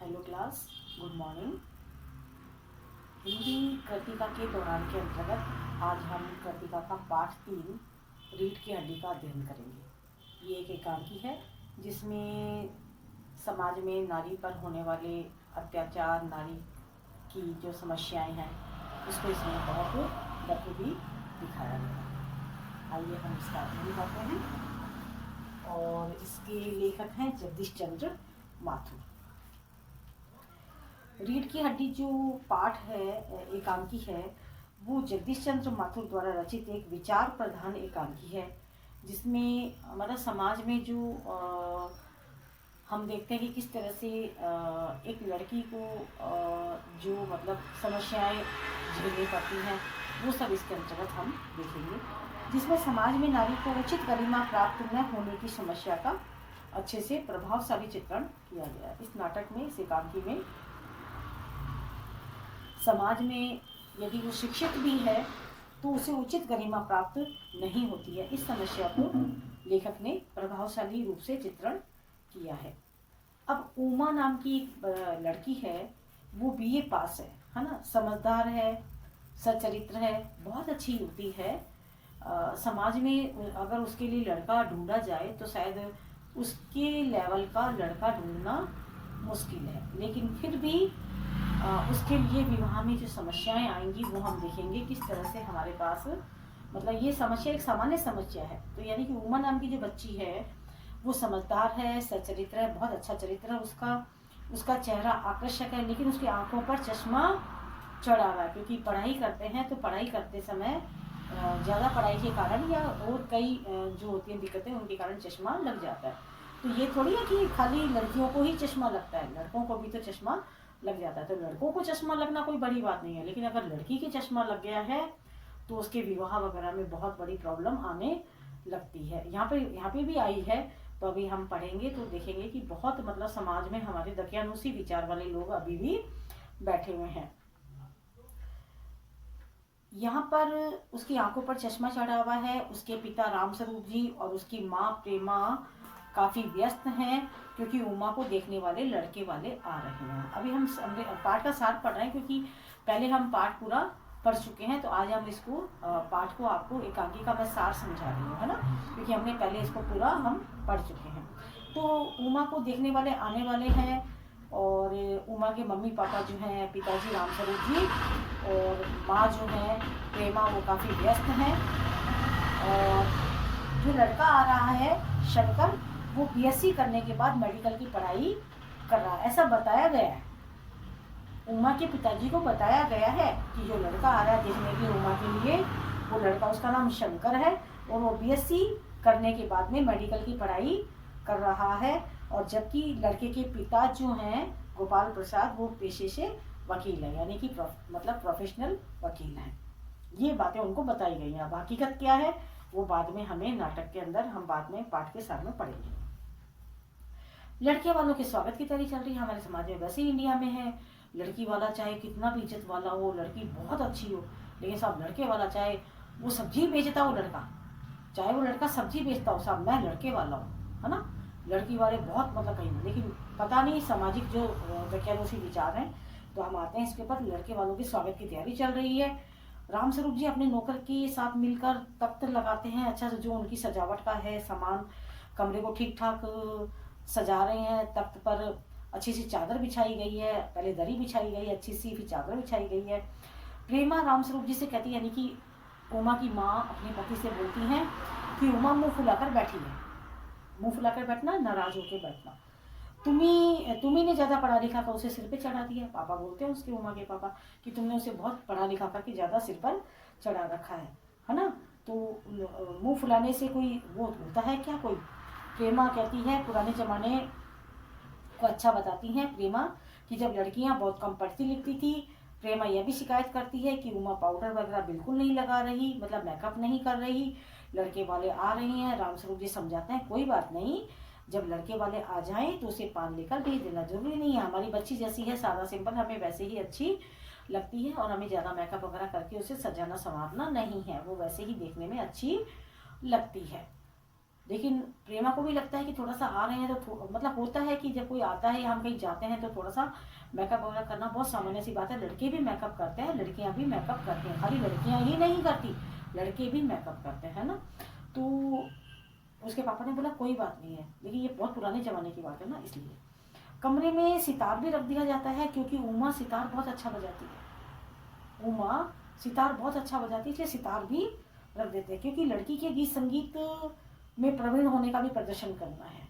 Hello class, good morning. Hindi Kritika के दौरान के अंतर्गत आज हम कृतिका का पाठ 3 रीढ़ की हड्डी का अध्ययन करेंगे। ये एक एकांकी है जिसमें समाज में नारी पर होने वाले अत्याचार, नारी की जो समस्याएं हैं उसको इसमें बहुत बखूबी दिखाया गया है। आइए हम इसका अध्ययन करते हैं। और इसके लेखक हैं जगदीश चंद्र माथुर। रीढ़ की हड्डी जो पाठ है, एकांकी है, वो जगदीश चंद्र माथुर द्वारा रचित एक विचार प्रधान एकांकी है जिसमें हमारा समाज में जो हम देखते हैं कि किस तरह से एक लड़की को जो मतलब समस्याएं झेलनी पड़ती हैं वो सब इसके अंतर्गत हम देखेंगे, जिसमें समाज में नारी को उचित गरिमा प्राप्त न होने की समस्या का अच्छे से प्रभावशाली चित्रण किया गया है। इस नाटक में, इस एकांकी में समाज में यदि वो शिक्षित भी है तो उसे उचित गरिमा प्राप्त नहीं होती है। इस समस्या को लेखक ने प्रभावशाली रूप से चित्रण किया है। अब उमा नाम की एक लड़की है, वो बीए पास है ना, समझदार है, सच्चरित्र है, बहुत अच्छी युवती है। समाज में अगर उसके लिए लड़का ढूंढा जाए तो शायद उसके लेवल का लड़का ढूंढना मुश्किल है, लेकिन फिर भी उसके लिए विवाह में जो समस्याएं आएंगी वो हम देखेंगे किस तरह से हमारे पास, मतलब ये समस्या एक सामान्य समस्या है। तो यानी कि उमा नाम की जो बच्ची है वो समझदार है, सच्चरित्र है, बहुत अच्छा चरित्र है उसका चेहरा आकर्षक है, लेकिन उसकी आंखों पर चश्मा चढ़ा हुआ है, क्योंकि पढ़ाई करते हैं तो पढ़ाई करते समय ज़्यादा पढ़ाई के कारण या और कई जो होती हैं दिक्कतें उनके कारण चश्मा लग जाता है। तो ये थोड़ी है कि खाली लड़कियों को ही चश्मा लगता है, लड़कों को भी तो चश्मा लग जाता है। तो लड़कों को चश्मा लगना कोई बड़ी बात नहीं है, लेकिन अगर लड़की के चश्मा लग गया है तो उसके विवाह वगैरह में बहुत बड़ी प्रॉब्लम आने लगती है। यहाँ पे भी आई है, तो अभी हम पढ़ेंगे तो देखेंगे कि बहुत मतलब समाज में हमारे दकियानूसी विचार वाले लोग अभी भी बैठे हुए हैं। यहाँ पर उसकी आंखों पर चश्मा चढ़ा हुआ है। उसके पिता रामस्वरूप जी और उसकी माँ प्रेमा काफ़ी व्यस्त हैं क्योंकि उमा को देखने वाले लड़के वाले आ रहे हैं। अभी हम पाठ का सार पढ़ रहे हैं क्योंकि पहले हम पाठ पूरा पढ़ चुके हैं, तो आज हम इसको पाठ को आपको एकांकी का मैं सार समझा रही हूँ, है ना, क्योंकि हमने पहले इसको पूरा हम पढ़ चुके हैं। तो उमा को देखने वाले आने वाले हैं और उमा के मम्मी पापा जो हैं, पिताजी रामस्वरूप जी और माँ जो है प्रेमा, वो काफ़ी व्यस्त हैं। और जो लड़का आ रहा है शंकर, वो बीएससी करने के बाद मेडिकल की पढ़ाई कर रहा है, ऐसा बताया गया है। उमा के पिताजी को बताया गया है कि जो लड़का आ रहा है देखने की उमा के लिए, वो लड़का, उसका नाम शंकर है और वो बीएससी करने के बाद में मेडिकल की पढ़ाई कर रहा है। और जबकि लड़के के पिता जो हैं गोपाल प्रसाद, वो पेशे से वकील है, यानी कि मतलब प्रोफेशनल वकील हैं। ये बातें उनको बताई गई हैं। अब हकीकत क्या है वो बाद में हमें नाटक के अंदर, हम बाद में पाठ के साथ में पढ़ेंगे। लड़के वालों के स्वागत की तैयारी चल रही है हमारे समाज में। वैसे ही इंडिया में है, लड़की वाला चाहे कितना भी इज्जत वाला हो, लड़की बहुत अच्छी हो, लेकिन साहब लड़के वाला चाहे वो सब्जी बेचता हो, लड़का चाहे वो लड़का सब्जी बेचता हो, साहब मैं लड़के वाला हूँ, है ना। लड़की वाले बहुत मतलब कहीं, लेकिन पता नहीं सामाजिक जो दकियानूसी विचार हैं। तो हम आते हैं इसके ऊपर। लड़के वालों के स्वागत की तैयारी चल रही है। रामस्वरूप जी अपने नौकर के साथ मिलकर तख्त लगाते हैं, अच्छा से जो उनकी सजावट का है सामान, कमरे को ठीक ठाक सजा रहे हैं। तख्त पर अच्छी सी चादर बिछाई गई है, पहले दरी बिछाई गई है अच्छी सी, फिर चादर बिछाई गई है। प्रेमा रामस्वरूप जी से कहती है, यानी कि उमा की माँ अपने पति से बोलती हैं कि उमा मुंह फुलाकर बैठी है। मुंह फुलाकर बैठना, नाराज होकर बैठना। तुम्ही ने ज़्यादा पढ़ा लिखा कर उसे सिर पे चढ़ा दिया। पापा बोलते हैं उसके, उमा के पापा, कि तुमने उसे बहुत पढ़ा लिखा करके ज़्यादा सिर पर चढ़ा रखा है ना। तो मुंह फुलाने से कोई वो होता है क्या कोई। प्रेमा कहती है, पुराने ज़माने को अच्छा बताती हैं प्रेमा, कि जब लड़कियां बहुत कम पढ़ती लिखती थी, प्रेमा यह भी शिकायत करती है कि उमा पाउडर वगैरह बिल्कुल नहीं लगा रही, मतलब मेकअप नहीं कर रही, लड़के वाले आ रहे हैं। रामस्वरूप जी समझाते हैं कोई बात नहीं, जब लड़के वाले आ जाएं तो उसे पान लेकर भेज देना, जरूरी नहीं है, हमारी बच्ची जैसी है, सादा सिंपल, हमें वैसे ही अच्छी लगती है और हमें ज़्यादा मेकअप वगैरह करके उसे सजाना संवारना नहीं है, वो वैसे ही देखने में अच्छी लगती है। लेकिन प्रेमा को भी लगता है कि थोड़ा सा आ रहे हैं तो मतलब होता है कि जब कोई आता है या हम कहीं जाते हैं तो थोड़ा सा मेकअप वगैरह करना बहुत सामान्य सी बात है। लड़के भी मेकअप करते हैं, लड़कियां भी मेकअप करती हैं, खाली लड़कियां ही नहीं करती, लड़के भी मेकअप करते हैं ना। तो उसके पापा ने बोला कोई बात नहीं है, लेकिन ये बहुत पुराने ज़माने की बात है ना, इसलिए कमरे में सितार भी रख दिया जाता है, क्योंकि उमा सितार बहुत अच्छा बजाती है। उमा सितार बहुत अच्छा बजाती है, इसलिए सितार भी रख देते हैं, क्योंकि लड़की के गीत संगीत में प्रवीण होने का भी प्रदर्शन करना है।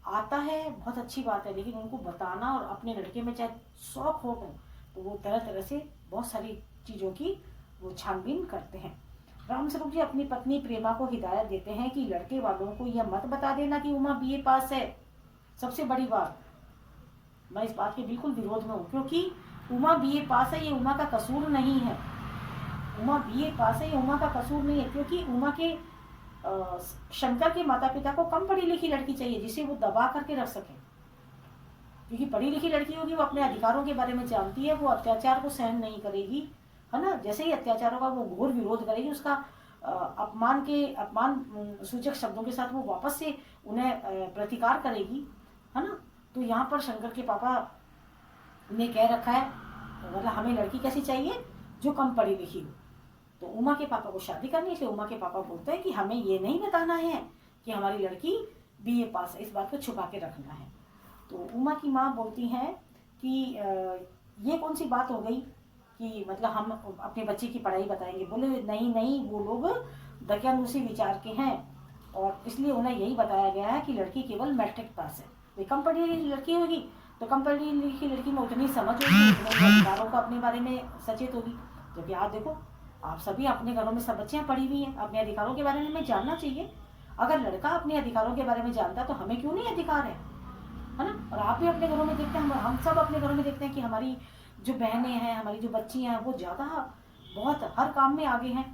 आता है बहुत अच्छी बात है, लेकिन उनको बताना और अपने लड़के में चाहे 100 खोट हो तो वो तरह तरह से बहुत सारी चीज़ों की वो छानबीन करते हैं। रामस्वरूप जी अपनी पत्नी प्रेमा को हिदायत देते हैं कि लड़के वालों को यह मत बता देना कि उमा बीए पास है। सबसे बड़ी बात, मैं इस बात के बिल्कुल विरोध में हूँ, क्योंकि उमा बीए पास है ये उमा का कसूर नहीं है। उमा बीए पास है ये उमा का कसूर नहीं है, क्योंकि उमा के शंकर के माता पिता को कम पढ़ी लिखी लड़की चाहिए जिसे वो दबा करके रख सके, क्योंकि पढ़ी लिखी लड़की होगी वो अपने अधिकारों के बारे में जानती है, वो अत्याचार को सहन नहीं करेगी, है ना। जैसे ही अत्याचारों का वो घोर विरोध करेगी, उसका अपमान सूचक शब्दों के साथ वो वापस से उन्हें प्रतिकार करेगी, है ना। तो यहाँ पर शंकर के पापा ने कह रखा है, मतलब हमें लड़की कैसी चाहिए, जो कम पढ़ी लिखी हो। तो उमा के पापा को शादी करनी है, इसलिए उमा के पापा बोलते हैं कि हमें ये नहीं बताना है कि हमारी लड़की बीए पास है, इस बात को छुपा के रखना है। तो उमा की माँ बोलती हैं कि ये कौन सी बात हो गई कि मतलब हम अपने बच्चे की पढ़ाई बताएंगे। बोले नहीं नहीं, वो लोग दकियानूसी विचार के हैं और इसलिए उन्हें यही बताया गया है कि लड़की केवल मैट्रिक पास है। तो कम पढ़ी लिखी लड़की होगी तो कम पढ़ी लिखी लड़की में उतनी समझ होगी, उतने अधिकारों को अपने बारे में सचेत होगी। जबकि आप देखो, आप सभी अपने घरों में सब बच्चियां पढ़ी हुई हैं, अपने अधिकारों के बारे में हमें जानना चाहिए। अगर लड़का अपने अधिकारों के बारे में जानता तो हमें क्यों नहीं अधिकार है ना। और आप भी अपने घरों में देखते हैं, हम सब अपने घरों में देखते हैं कि हमारी जो बहनें हैं, हमारी जो बच्चियां हैं, वो ज़्यादा बहुत हर काम में आगे हैं,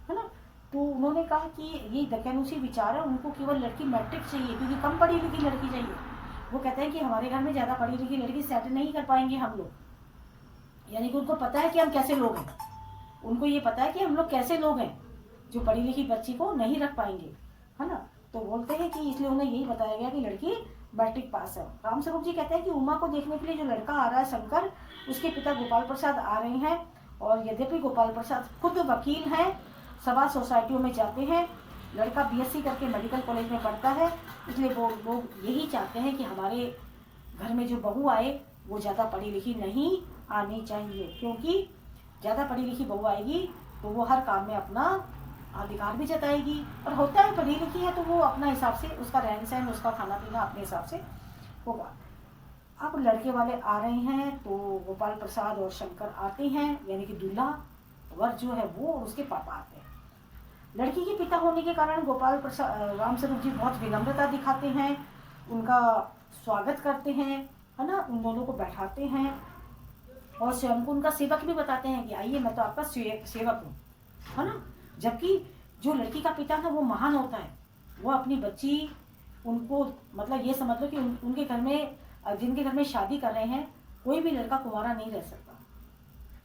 है ना। तो उन्होंने कहा कि ये दकियानूसी विचार है, उनको केवल लड़की मैट्रिक चाहिए, क्योंकि कम पढ़ी लिखी लड़की चाहिए। वो कहते हैं कि हमारे घर में ज़्यादा पढ़ी लिखी लड़की सेट नहीं कर पाएंगे हम लोग, यानी कि उनको पता है कि हम कैसे लोग हैं, उनको ये पता है कि हम लोग कैसे लोग हैं जो पढ़ी लिखी बच्ची को नहीं रख पाएंगे, है ना। तो बोलते हैं कि इसलिए उन्हें यही बताया गया कि लड़की मैट्रिक पास है। रामस्वरूप जी कहते हैं कि उमा को देखने के लिए जो लड़का आ रहा है शंकर, उसके पिता गोपाल प्रसाद आ रहे हैं, और यद्यपि गोपाल प्रसाद खुद वकील हैं, सभा सोसाइटियों में जाते हैं, लड़का बीएससी करके मेडिकल कॉलेज में पढ़ता है, इसलिए वो लोग यही चाहते हैं कि हमारे घर में जो बहू आए वो ज़्यादा पढ़ी लिखी नहीं आनी चाहिए, क्योंकि ज़्यादा पढ़ी लिखी बहू आएगी तो वो हर काम में अपना अधिकार भी जताएगी, और होता है पढ़ी लिखी है तो वो अपना हिसाब से उसका रहन सहन, उसका खाना पीना अपने हिसाब से होगा। अब लड़के वाले आ रहे हैं तो गोपाल प्रसाद और शंकर आते हैं, यानी कि दूल्हा वर जो है वो और उसके पापा आते हैं। लड़की के पिता होने के कारण गोपाल प्रसाद रामस्वरूप जी बहुत विनम्रता दिखाते हैं, उनका स्वागत करते हैं, है ना, उन दोनों को बैठाते हैं और स्वयं को उनका सेवक भी बताते हैं कि आइए मैं तो आपका सेवक हूँ, है ना। जबकि जो लड़की का पिता था वो महान होता है, वो अपनी बच्ची उनको मतलब ये समझ लो कि उनके घर में, जिनके घर में शादी कर रहे हैं, कोई भी लड़का कुंवारा नहीं रह सकता।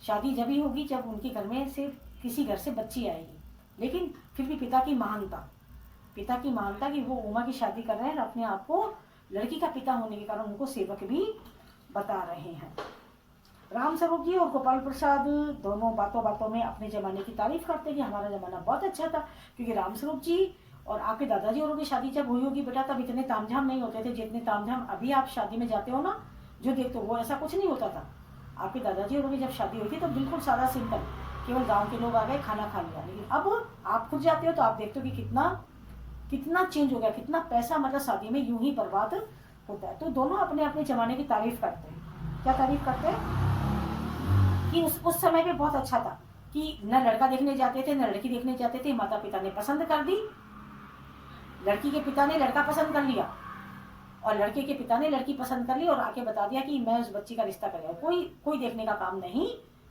शादी जब ही होगी जब उनके घर में से किसी घर से बच्ची आएगी, लेकिन फिर भी पिता की महानता कि वो उमा की शादी कर रहे हैं और अपने आप को लड़की का पिता होने के कारण उनको सेवक भी बता रहे हैं। रामस्वरूप जी और गोपाल प्रसाद दोनों बातों बातों में अपने ज़माने की तारीफ करते हैं कि हमारा ज़माना बहुत अच्छा था, क्योंकि रामस्वरूप जी और आपके दादाजी औरों की शादी जब हुई होगी बेटा, तब इतने तामझाम नहीं होते थे जितने तामझाम अभी आप शादी में जाते हो ना, जो देखते हो वो ऐसा कुछ नहीं होता था। आपके दादाजी औरों की जब शादी हुई थी तो बिल्कुल सादा सिंपल, केवल गाँव के लोग आ गए, खाना खा लिया। लेकिन अब आप खुद जाते हो तो आप देखते हो कि कितना चेंज हो गया, कितना पैसा मतलब शादी में यूं ही बर्बाद होता है। तो दोनों अपने अपने ज़माने की तारीफ करते हैं। क्या तारीफ करते हैं कि उस समय पे बहुत अच्छा था कि न लड़का देखने जाते थे न लड़की देखने जाते थे, माता पिता ने पसंद कर दी, लड़की के पिता ने लड़का पसंद कर लिया और लड़के के पिता ने लड़की पसंद कर ली और आके बता दिया कि मैं उस बच्ची का रिश्ता करेगा। कोई देखने का काम नहीं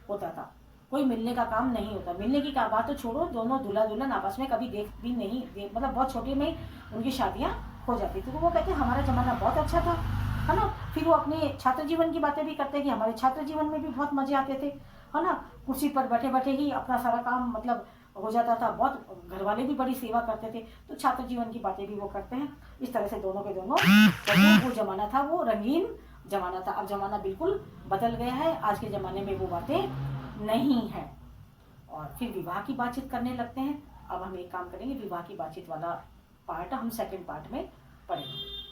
होता था, कोई मिलने का काम नहीं होता। मिलने की बात तो छोड़ो, दोनों दूल्हा दुल्हन आपस में कभी देख भी नहीं मतलब बहुत छोटे में उनकी शादियाँ हो जाती थी। तो वो कहते हैं हमारा ज़माना बहुत अच्छा था, है ना। फिर वो अपने छात्र जीवन की बातें भी करते हैं कि हमारे छात्र जीवन में भी बहुत मजे आते थे, है ना। कुर्सी पर बैठे बैठे ही अपना सारा काम मतलब हो जाता था, बहुत घर वाले भी बड़ी सेवा करते थे, तो छात्र जीवन की बातें भी वो करते हैं। इस तरह से दोनों के दोनों वो जमाना था, वो रंगीन जमाना था। अब जमाना बिल्कुल बदल गया है, आज के ज़माने में वो बातें नहीं है। और फिर विवाह की बातचीत करने लगते हैं। अब हम एक काम करेंगे, विवाह की बातचीत वाला पार्ट हम सेकंड पार्ट में पढ़ेंगे।